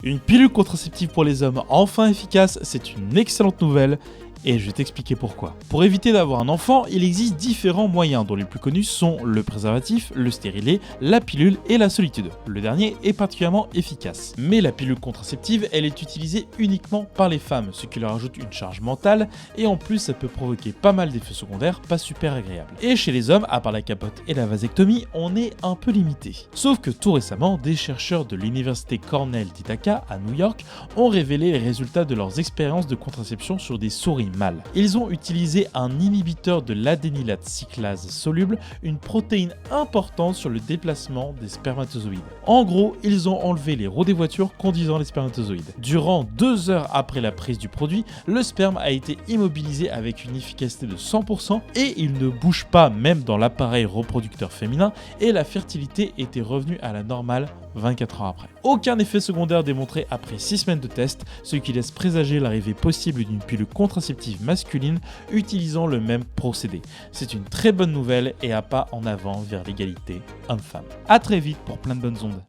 Une pilule contraceptive pour les hommes enfin efficace, c'est une excellente nouvelle. Et je vais t'expliquer pourquoi. Pour éviter d'avoir un enfant, il existe différents moyens dont les plus connus sont le préservatif, le stérilet, la pilule et la solitude. Le dernier est particulièrement efficace. Mais la pilule contraceptive, elle est utilisée uniquement par les femmes, ce qui leur ajoute une charge mentale et en plus ça peut provoquer pas mal d'effets secondaires pas super agréables. Et chez les hommes, à part la capote et la vasectomie, on est un peu limité. Sauf que tout récemment, des chercheurs de l'université Cornell d'Ithaca à New York ont révélé les résultats de leurs expériences de contraception sur des souris mâles. Ils ont utilisé un inhibiteur de l'adénylate cyclase soluble, une protéine importante sur le déplacement des spermatozoïdes. En gros, ils ont enlevé les roues des voitures conduisant les spermatozoïdes. Durant 2 heures après la prise du produit, le sperme a été immobilisé avec une efficacité de 100% et il ne bouge pas même dans l'appareil reproducteur féminin et la fertilité était revenue à la normale 24 heures après. Aucun effet secondaire démontré après 6 semaines de test, ce qui laisse présager l'arrivée possible d'une pilule contraceptive masculine utilisant le même procédé. C'est une très bonne nouvelle et un pas en avant vers l'égalité homme-femme. A très vite pour plein de bonnes ondes.